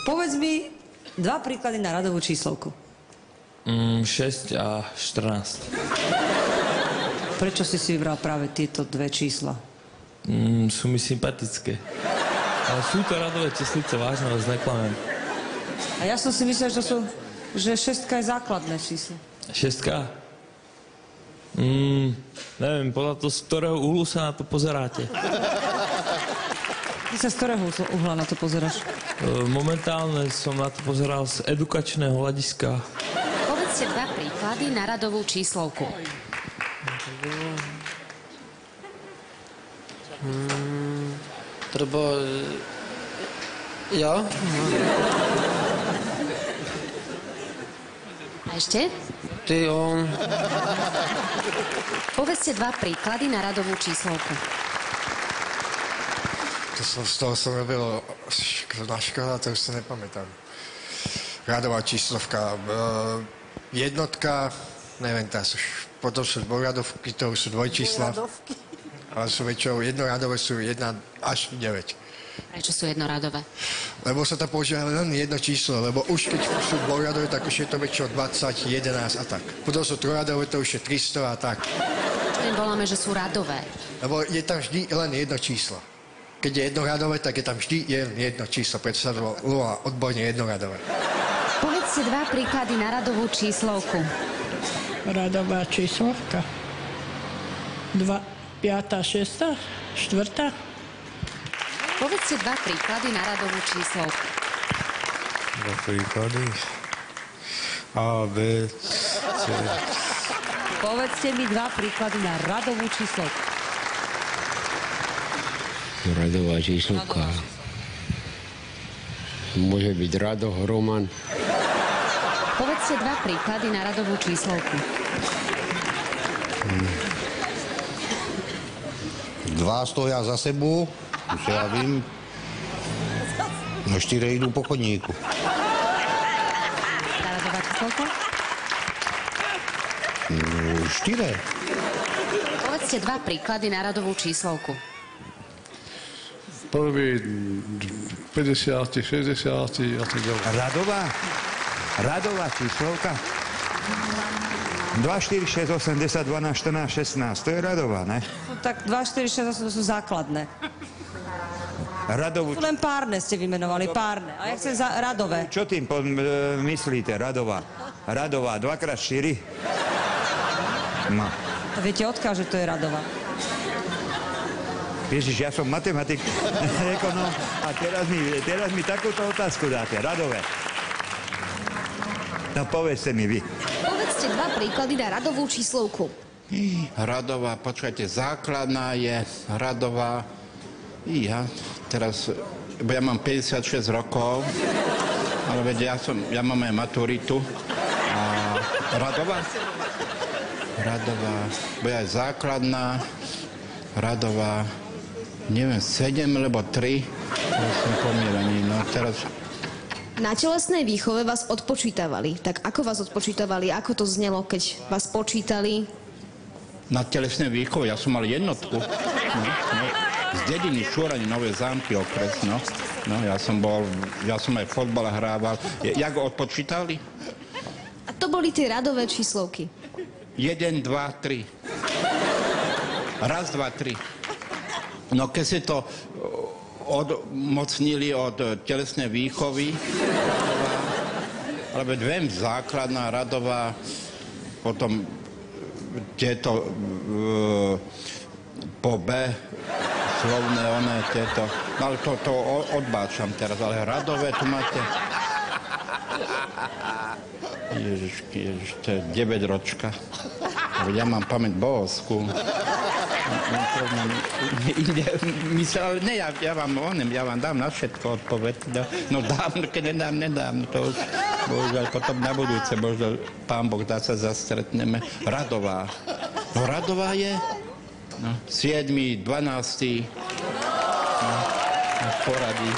Povedz mi dva príklady na radovú číslovku. 6 a 14. Prečo si vybral práve tieto dve čísla? Sú mi sympatické. Ale sú to radové číslice, vážne, ale neklamem. A ja som si myslel, že šestka je základné číslo. Šestka? Neviem, podľa toho, z ktorého uhlu sa na to pozeráte. Ty sa z ktorého uhla na to pozeráš? Momentálne som na to pozeral z edukačného hľadiska. Povedzte dva príklady na radovú číslovku. Treba... Ja? A ešte? Ty, on... Povedzte dva príklady na radovú číslovku. Z toho som robil na škole, to už si nepamätám. Radová číslovka. Jednotka, neviem, potom sú dvojradovky, to už sú dvojčísla. Ale sú väčšinou jednoradové, sú 1 až 9. Prečo sú jednoradové? Lebo sa to používa len jedno číslo, lebo už keď sú dvojradové, tak už je to väčšinou 20, 11 a tak. Potom sú trojradové, to už je 300 a tak. Čo im voláme, že sú radové? Lebo je tam vždy len jedno číslo. Keď je jednoradové, tak je tam vždy jedno číslo, preto sa to volá odborne jednoradové. Povedzte dva príklady na radovú číslovku. Radová číslovka. 2, 5, 6, 4. Povedzte dva príklady na radovú číslovku. Dva príklady. A, B, C. Povedzte mi dva príklady na radovú číslovku. Radová číslovka. Môže byť Rado, Roman. Povedzte dva príklady na radovú číslovku. 2 stoja za sebou, už ja vím. No 4 idú po chodníku. Tá radová číslovka? 4. Povedzte dva príklady na radovú číslovku. Prvý 50, 60 a tak ďalej. Radová číslovka. 2, 4, 6, 8, 10, 12, 14, 16. To je radová, ne? No, tak 2, 4, 6, 8 to sú základné. Radovú... Sú len párne ste vymenovali, párne. A ja chcem radové. Čo tým myslíte, radová? Radová, 2x4? No. A viete, odkiaľ, že to je radová? Ježiš, ja som matematik, ekonom a teraz mi takúto otázku dáte. Radové. No povedzte mi vy. Povedzte dva príklady na radovú číslovku. Radová, počkajte, základná je radová. Ja teraz, ja mám 56 rokov, ale veď ja mám aj maturitu. A radová, bo je aj základná, radová, neviem, 7 alebo 3, ja som pomílený, no teraz... Na telesnej výchove vás odpočítavali. Tak ako vás odpočítavali? Ako to znelo, keď vás počítali? Na telesnej výchove, ja som mal jednotku. No. Z dediny Šúrani, Nové Zámky, okres, no. No, ja som aj fotbal hrával. Jak ho odpočítali? A to boli tie radové číslovky. 1, 2, 3. Raz, 2, 3. No keď si to odmocnili od telesnej výchovy, alebo viem, základná, radová, potom tieto po B, slovné, tieto, no ale to odbáčam teraz, ale radové tu máte. Ježišky, to je 9 ročka. Ja mám pamäť bohovskú. Ja vám dám na všetko odpoveď. No dávno, keď nedám, to už bohužiaľ potom na budúce, možno Pán Boh dá sa zastretneme. Radová. No radová je 7., 12. No, v poradí.